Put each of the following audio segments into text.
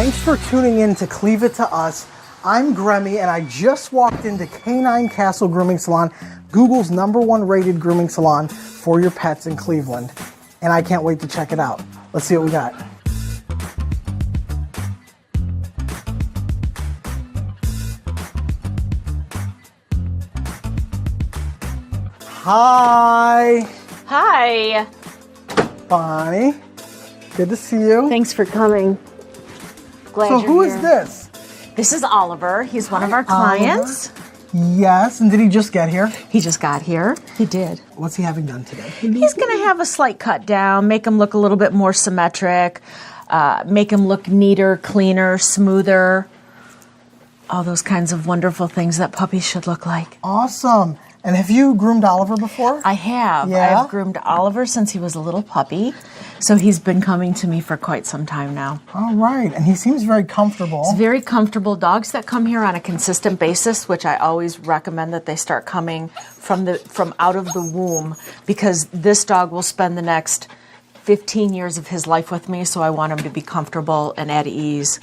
Thanks for tuning in to Cleve-It to Us. I'm Gremi, and I just walked into Canine Castle Grooming Salon, Google's #1 rated grooming salon for your pets in Cleveland. And I can't wait to check it out. Let's see what we got. Hi. Hi. Bonnie. Good to see you. Thanks for coming. Glad So you're who here. is this? This is Oliver. He's one of our clients. Yes, and did he just get here? He just got here. He did. What's he having done today? He's going to have a slight cut down, make him look a little bit more symmetric, make him look neater, cleaner, smoother. All those kinds of wonderful things that puppies should look like. Awesome. And have you groomed Oliver before? I have. Yeah? I've groomed Oliver since he was a little puppy. So he's been coming to me for quite some time now. All right. And he seems very comfortable. He's very comfortable. Dogs that come here on a consistent basis, which I always recommend that they start coming from out of the womb, because this dog will spend the next 15 years of his life with me, so I want him to be comfortable and at ease,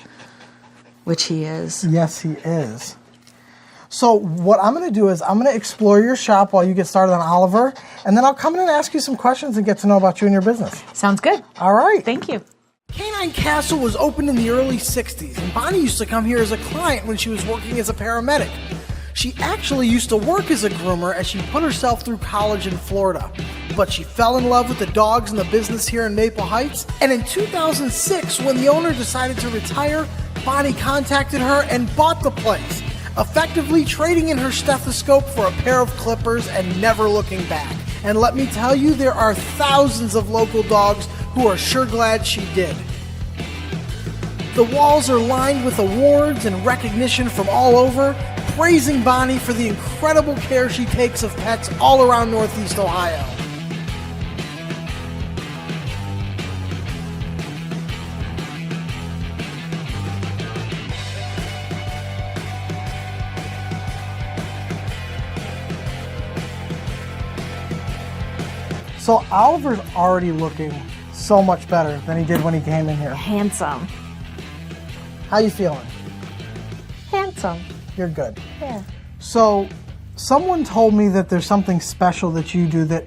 which he is. Yes, he is. So what I'm going to do is I'm going to explore your shop while you get started on Oliver, and then I'll come in and ask you some questions and get to know about you and your business. Sounds good. All right. Thank you. Canine Castle was opened in the early 60s, and Bonnie used to come here as a client when she was working as a paramedic. She actually used to work as a groomer as she put herself through college in Florida. But she fell in love with the dogs and the business here in Maple Heights, and in 2006, when the owner decided to retire, Bonnie contacted her and bought the place, effectively trading in her stethoscope for a pair of clippers and never looking back. And let me tell you, there are thousands of local dogs who are sure glad she did. The walls are lined with awards and recognition from all over, praising Bonnie for the incredible care she takes of pets all around Northeast Ohio. So Oliver's already looking so much better than he did when he came in here. Handsome. How you feeling? Handsome. You're good. Yeah. So someone told me that there's something special that you do that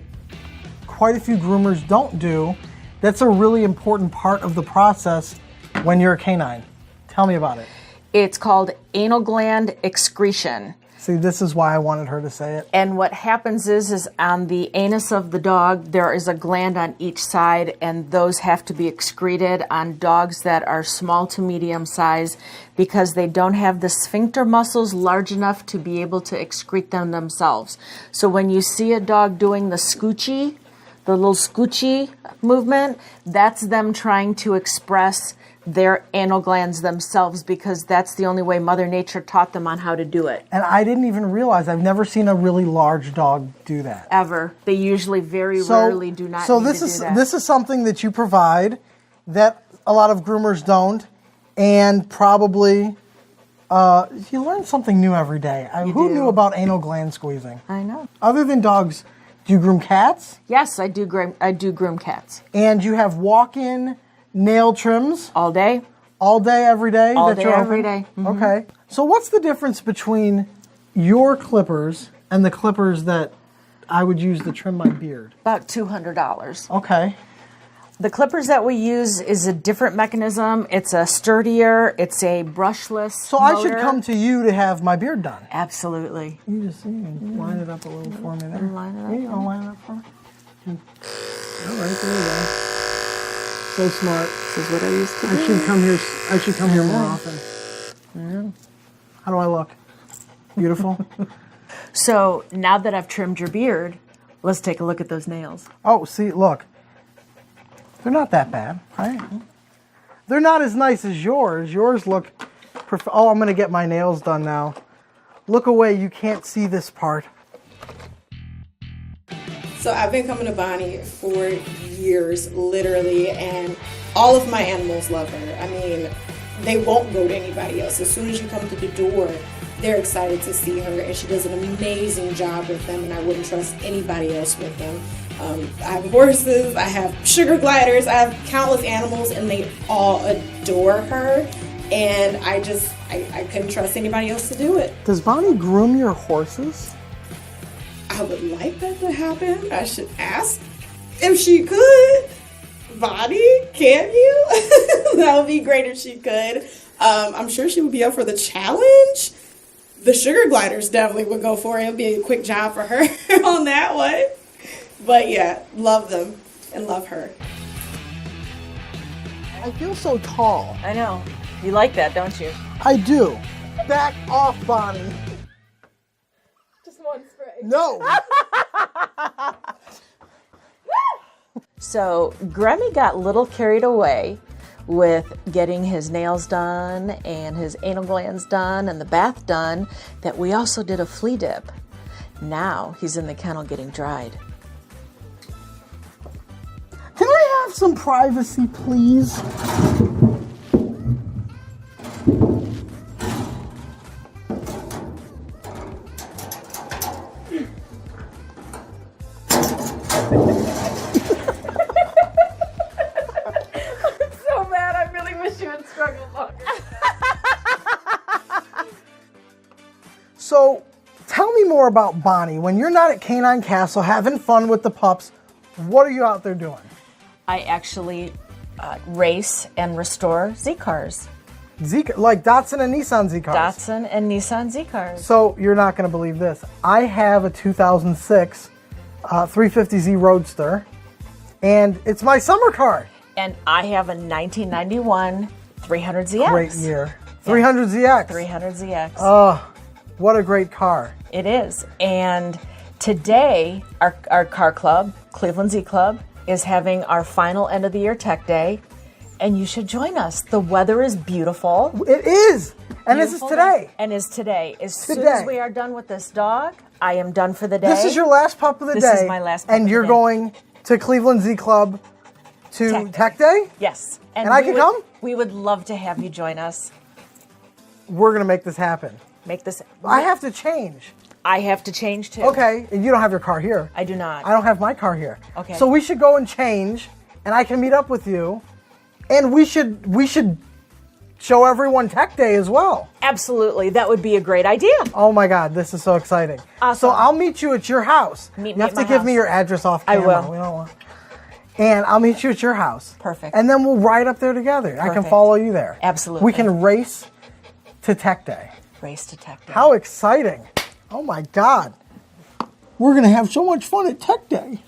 quite a few groomers don't do. That's a really important part of the process when you're a canine. Tell me about it. It's called anal gland excretion. See, this is why I wanted her to say it. And what happens is on the anus of the dog, there is a gland on each side, and those have to be excreted on dogs that are small to medium size because they don't have the sphincter muscles large enough to be able to excrete them themselves. So when you see a dog doing the scoochie, the little scoochie movement, that's them trying to express their anal glands themselves, because that's the only way Mother Nature taught them on how to do it. And I didn't even realize, I've never seen a really large dog do that. Ever. They usually rarely do not need to do that. This is something that you provide that a lot of groomers don't, and probably you learn something new every day. Who knew about anal gland squeezing? I know. Other than dogs, do you groom cats? Yes, I do groom cats. And you have walk-in nail trims? All day. All day, every day? All day, every day. Mm-hmm. Okay. So what's the difference between your clippers and the clippers that I would use to trim my beard? About $200. Okay. The clippers that we use is a different mechanism. It's a sturdier, it's a brushless So motor. I should come to you to have my beard done? Absolutely. You just line it up a little for me there. Line it up. You gonna line it up for me? All right, there you go. So smart. This is what I used to do. I should come here more often. Yeah. How do I look? Beautiful? So now that I've trimmed your beard, let's take a look at those nails. Oh, see, look. They're not that bad, right? They're not as nice as yours. Yours look oh, I'm going to get my nails done now. Look away. You can't see this part. So I've been coming to Bonnie for years, literally, and all of my animals love her. I mean, they won't go to anybody else. As soon as you come to the door, they're excited to see her, and she does an amazing job with them, and I wouldn't trust anybody else with them. I have horses, I have sugar gliders, I have countless animals, and they all adore her. And I couldn't trust anybody else to do it. Does Bonnie groom your horses? I would like that to happen. I should ask if she could. Bonnie, can you? That would be great if she could. I'm sure she would be up for the challenge. The sugar gliders definitely would go for it. It would be a quick job for her on that one. But yeah, love them and love her. I feel so tall. I know. You like that, don't you? I do. Back off, Bonnie. Just one spray. No. So Gremi got a little carried away with getting his nails done and his anal glands done and the bath done that we also did a flea dip. Now he's in the kennel getting dried. Can I have some privacy, please? So mad, I really wish you had struggled longer. So, tell me more about Bonnie. When you're not at Canine Castle having fun with the pups, what are you out there doing? I actually race and restore Z cars. Like Datsun and Nissan Z cars. Datsun and Nissan Z cars. So you're not going to believe this. I have a 2006 350Z Roadster, and it's my summer car. And I have a 1991 300ZX. Great year. 300ZX. 300ZX. Oh, what a great car. It is. And today, our car club, Cleveland Z Club, is having our final end of the year tech day. And you should join us. The weather is beautiful. It is. And this is Beautiful. today. And is today. As soon Today. as we are done with this dog, I am done for the day. This is your last pup of the day. This is my last pup and of the you're day. going to Cleveland Z Club to Tech Day? Yes. And I can come? We would love to have you join us. We're going to make this happen. Make this. I have to change. I have to change too. Okay, and you don't have your car here. I do not. I don't have my car here. Okay. So we should go and change, and I can meet up with you, and we should show everyone Tech Day as well. Absolutely. That would be a great idea. Oh my God, this is so exciting. Awesome. So I'll meet you at your house. Meet you me have at to my give me house. your address off I camera. will. We don't want. And I'll meet you at your house. Perfect. And then we'll ride up there together. I can Perfect. follow you there. Absolutely. We can race to Tech Day. Race to Tech Day. How exciting. Oh my God. We're going to have so much fun at Tech Day.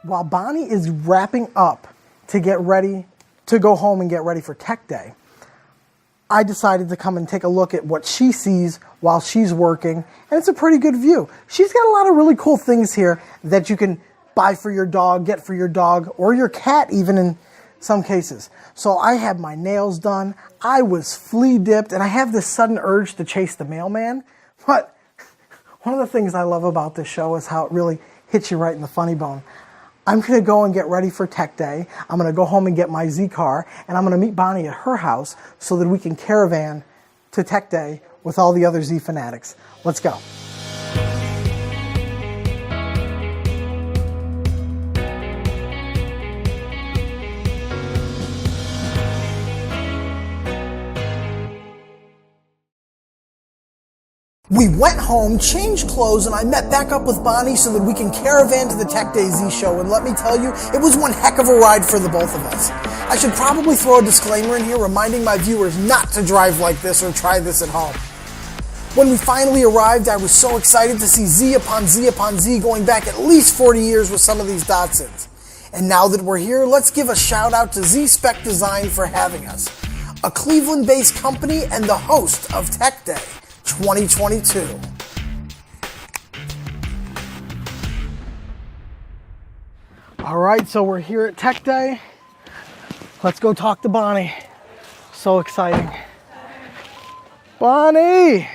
While Bonnie is wrapping up to get ready to go home and get ready for Tech Day, I decided to come and take a look at what she sees while she's working, and it's a pretty good view. She's got a lot of really cool things here that you can buy for your dog, get for your dog, or your cat even in some cases. So I had my nails done, I was flea dipped, and I have this sudden urge to chase the mailman. But one of the things I love about this show is how it really hits you right in the funny bone. I'm going to go and get ready for Tech Day. I'm going to go home and get my Z car, and I'm going to meet Bonnie at her house so that we can caravan to Tech Day with all the other Z fanatics. Let's go. We went home, changed clothes, and I met back up with Bonnie so that we can caravan to the Tech Day Z show. And let me tell you, it was one heck of a ride for the both of us. I should probably throw a disclaimer in here reminding my viewers not to drive like this or try this at home. When we finally arrived, I was so excited to see Z upon Z upon Z going back at least 40 years with some of these Datsuns. And now that we're here, let's give a shout out to ZSPEC Design for having us, a Cleveland-based company and the host of Tech Day 2022. All right, so we're here at Tech Day. Let's go talk to Bonnie. So exciting. Bonnie!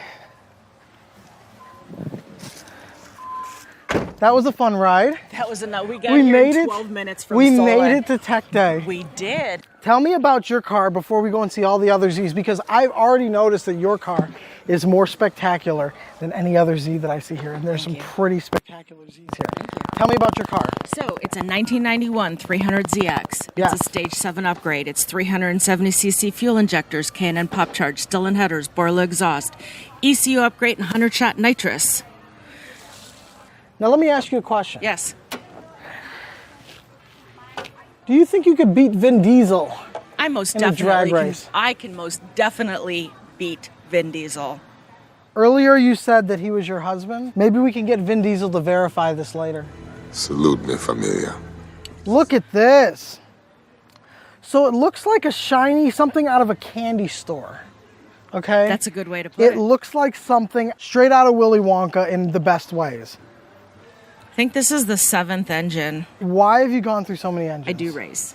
That was a fun ride. That was enough. We got here in 12 minutes from Solon. We made it to Tech Day. We did. Tell me about your car before we go and see all the other Zs, because I've already noticed that your car is more spectacular than any other Z that I see here. And there's some pretty spectacular Zs here. Tell me about your car. So it's a 1991 300ZX. Yes. It's a stage 7 upgrade. It's 370cc fuel injectors, Canine pop charge, Stillen headers, Borla exhaust, ECU upgrade, and 100-shot nitrous. Now let me ask you a question. Yes. Do you think you could beat Vin Diesel? I most in a definitely drag race? I can most definitely beat Vin Diesel. Earlier you said that he was your husband. Maybe we can get Vin Diesel to verify this later. Salute me, familia. Look at this. So it looks like a shiny something out of a candy store. Okay? That's a good way to put It it. looks like something straight out of Willy Wonka in the best ways. I think this is the 7th engine. Why have you gone through so many engines? I do race.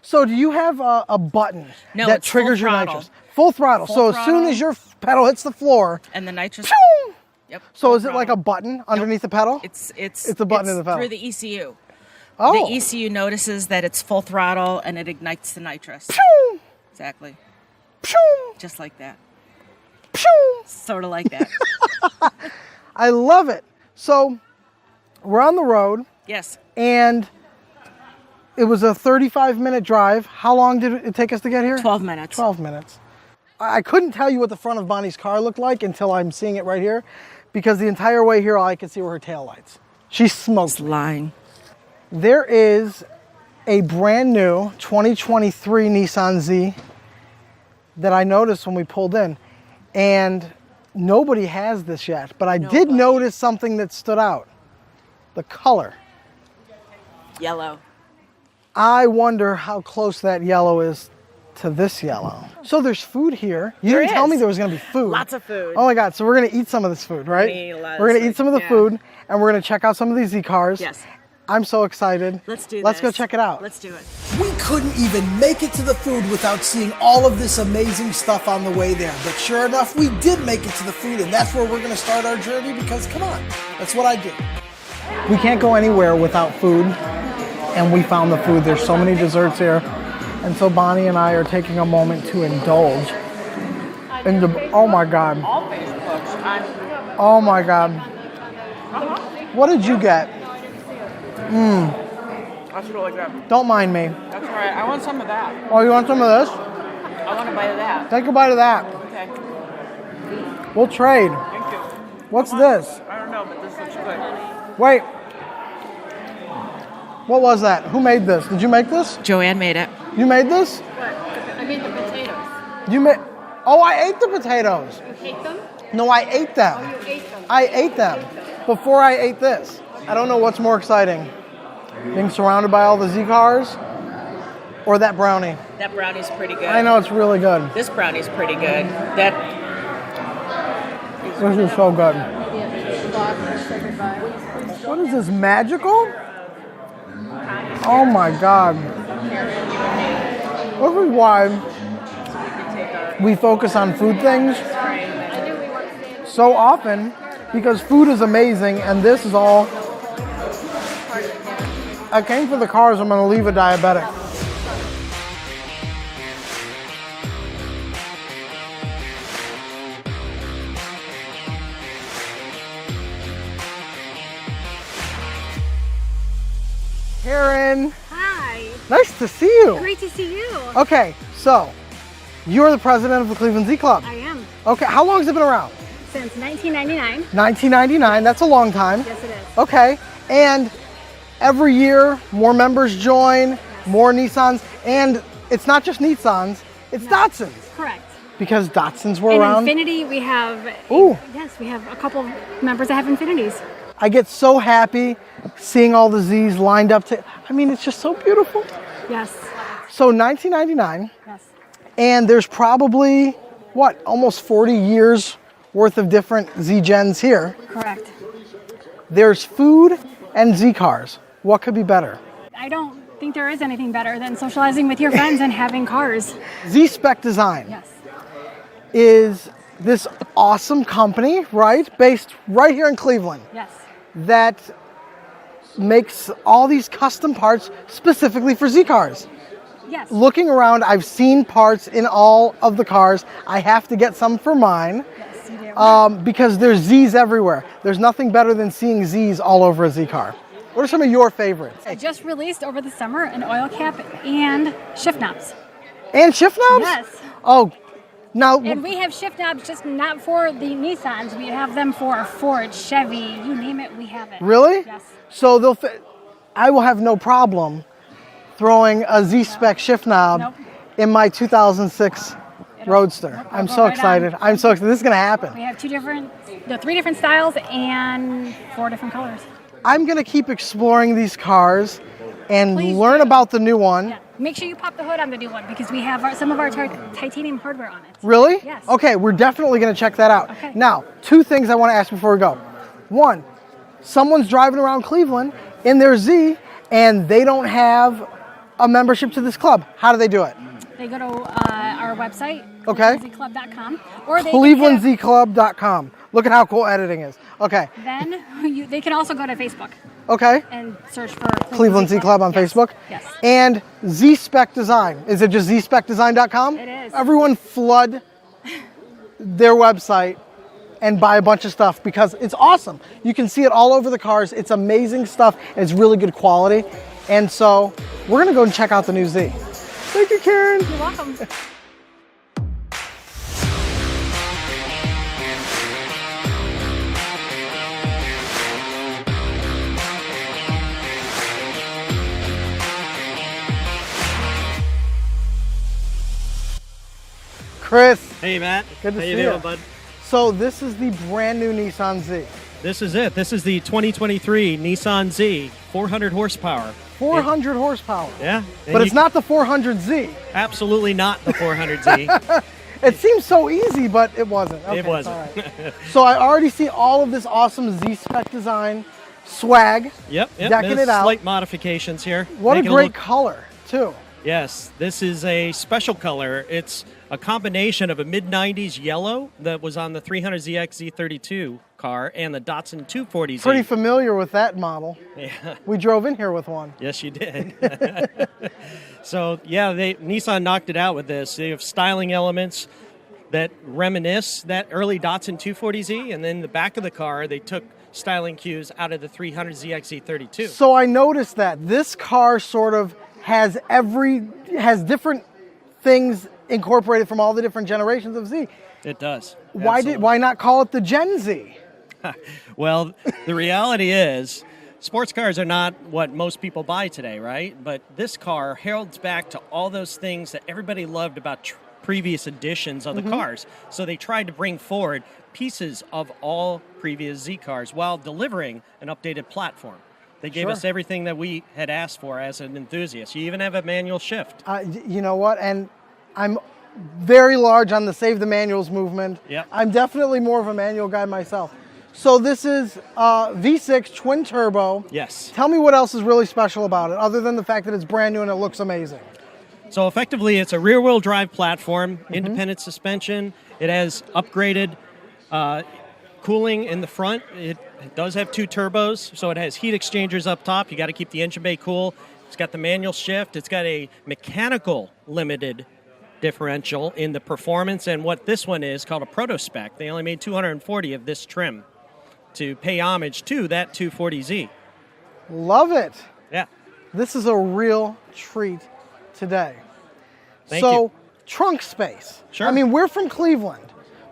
So do you have a button No, that it's triggers full your throttle. nitrous? Full throttle. Full So as soon throttle. as your pedal hits the floor, And the nitrous. phew! Yep. So full is it like a throttle. button underneath the pedal? It's a button in the pedal. through the ECU. Oh. The ECU notices that it's full throttle and it ignites the nitrous. Phew! Exactly. Phew! Just like that. Phew! Sort of like that. I love it. So we're on the road Yes. and it was a 35-minute drive. How long did it take us to get here? 12 minutes. 12 minutes. I couldn't tell you what the front of Bonnie's car looked like until I'm seeing it right here, because the entire way here all I could see were her taillights. She smoked me. Lying. There is a brand new 2023 Nissan Z that I noticed when we pulled in, and nobody has this yet, but I did notice something that stood out. The color. Yellow. I wonder how close that yellow is to this yellow. So there's food here. You There didn't tell me is. there was gonna be food. Lots of food. Oh my God, so we're gonna eat some of this food, right? Eat a lot of We're gonna food, eat some of the yeah. food, and we're gonna check out some of these Z cars. Yes. I'm so excited. Let's do this. Let's go check it out. Let's do it. We couldn't even make it to the food without seeing all of this amazing stuff on the way there. But sure enough, we did make it to the food, and that's where we're gonna start our journey, because come on, that's what I do. We can't go anywhere without food, and we found the food. There's so many desserts here. And so Bonnie and I are taking a moment to indulge in the, oh my God. Oh my God. What did you get? That's really good. Don't mind me. That's all right. I want some of that. Oh, you want some of this? I want a bite of that. Take a bite of that. Okay. We'll trade. Thank you. What's this? I don't know, but this looks good. Wait. What was that? Who made this? Did you make this? Joanne made it. You made this? I made the potatoes. You made. Oh, I ate the potatoes. You hate them? No, I ate them. You ate them. I ate them before I ate this. I don't know what's more exciting, being surrounded by all the Z cars or that brownie. That brownie's pretty good. I know it's really good. This brownie's pretty good. That This is so good. What is this, magical? Oh my God. This is why we focus on food things so often, because food is amazing, and this is all. I came for the cars, I'm gonna leave a diabetic. Karen, Hi. nice to see you. Great to see you. Okay, so you're the president of the Cleveland Z Club. I am. Okay, how long has it been around? Since 1999. 1999, that's a long time. Yes, it is. Okay, and every year more members join, more Nissans, and it's not just Nissans, it's Datsuns, Correct. because Datsuns were In around. Infinity, we have. Ooh. Yes, we have a couple members that have Infinities. I get so happy seeing all the Zs lined up to, I mean, it's just so beautiful. Yes. So 1999, Yes. and there's probably, what, almost 40 years worth of different Z gens here. Correct. There's food and Z cars. What could be better? I don't think there is anything better than socializing with your friends and having cars. ZSPEC Design Yes. is this awesome company, right? Based right here in Cleveland. Yes. that makes all these custom parts specifically for Z cars. Yes. Looking around, I've seen parts in all of the cars. I have to get some for mine. Yes, you do. Because there's Z's everywhere. There's nothing better than seeing Z's all over a Z car. What are some of your favorites? I just released over the summer an oil cap and shift knobs. And shift knobs? Yes. Oh, now, And we have shift knobs just not for the Nissans. We have them for Ford, Chevy, you name it, we have it. really? Yes. So they'll fit. I will have no problem throwing a Z-Spec shift knob Nope. in my 2006 Roadster. I'm go so right excited. I'm so excited. This is going to happen. We have three different styles and 4 different colors. I'm going to keep exploring these cars and Please learn do. about the new one. Yeah. Make sure you pop the hood on the new one because we have some of our titanium hardware on it. Really? Yes. Okay, we're definitely going to check that out. Okay. Now, 2 things I want to ask before we go. One, someone's driving around Cleveland in their Z and they don't have a membership to this club. How do they do it? They go to our website, Okay. clevelandzclub.com, or they clevelandzclub.com. Look at how cool editing is. Okay. then they can also go to Facebook Okay. and search for Cleveland Z Club on Yes. Facebook. Yes. And ZSPEC Design. Is it just ZSPECdesign.com? It is. Everyone flood their website and buy a bunch of stuff because it's awesome. You can see it all over the cars. It's amazing stuff. And it's really good quality. And so we're going to go and check out the new Z. Thank you, Karen. You're welcome. Chris, Hey Matt, Good to how see you ya. doing, bud? so this is the brand new Nissan Z. This is it. This is the 2023 Nissan Z, 400 horsepower. 400 horsepower. Yeah, and But it's you- not the 400Z. absolutely not the 400Z. It seems so easy, but it wasn't. Okay, It wasn't. all right. So I already see all of this awesome Z-Spec design swag. Yep, Decking there's it out. slight modifications here. What Make a it great look- color, too. Yes, this is a special color. It's a combination of a mid-90s yellow that was on the 300ZX Z32 car and the Datsun 240Z. Pretty familiar with that model. Yeah. We drove in here with one. Yes, you did. So, yeah, Nissan knocked it out with this. They have styling elements that reminisce that early Datsun 240Z, and then the back of the car, they took styling cues out of the 300ZX Z32. So I noticed that this car sort of has different things incorporated from all the different generations of Z. It does. Why not call it the Gen Z? Well, the reality is, sports cars are not what most people buy today, right? But this car heralds back to all those things that everybody loved about previous editions of the cars. So they tried to bring forward pieces of all previous Z cars while delivering an updated platform. They gave Sure. us everything that we had asked for as an enthusiast. You even have a manual shift. You know what? And I'm very large on the Save the Manuals movement. Yep. I'm definitely more of a manual guy myself. So this is V6 twin turbo. Yes. Tell me what else is really special about it, other than the fact that it's brand new and it looks amazing. So effectively, it's a rear-wheel drive platform, independent suspension. It has upgraded cooling in the front. It does have 2 turbos, so it has heat exchangers up top. You got to keep the engine bay cool. It's got the manual shift. It's got a mechanical limited differential in the performance, and what this one is called a proto spec. They only made 240 of this trim to pay homage to that 240Z. Love it. Yeah. This is a real treat today. Thank so, you. trunk space. Sure. I mean, we're from Cleveland.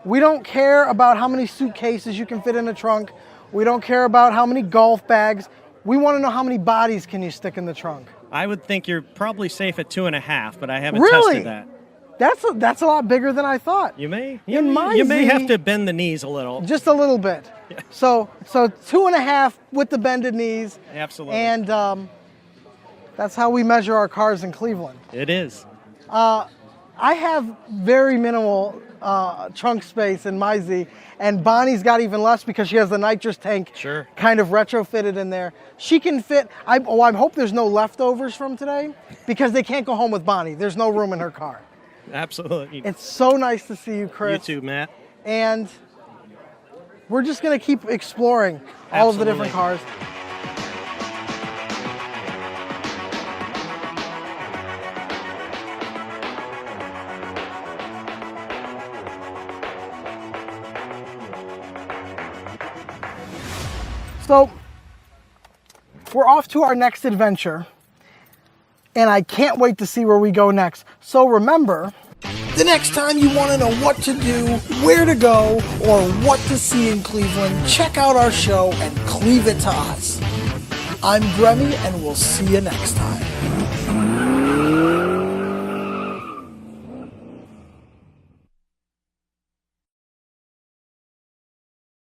We don't care about how many suitcases you can fit in a trunk. We don't care about how many golf bags. We want to know how many bodies can you stick in the trunk. I would think you're probably safe at 2.5, but I haven't Really? tested that. That's a lot bigger than I thought. You may. In my you may Z- have to bend the knees a little. Just a little bit. So 2.5 with the bended knees. Absolutely. And that's how we measure our cars in Cleveland. It is. I have very minimal trunk space in my Z, and Bonnie's got even less because she has the nitrous tank Sure. kind of retrofitted in there. She can fit, I hope there's no leftovers from today because they can't go home with Bonnie. There's no room in her car. Absolutely. It's so nice to see you, Chris. You too, Matt. And We're just going to keep exploring all of the different Absolutely. cars. So, we're off to our next adventure, and I can't wait to see where we go next. So remember, the next time you want to know what to do, where to go, or what to see in Cleveland, check out our show and cleave it to us. I'm Gremi, and we'll see you next time.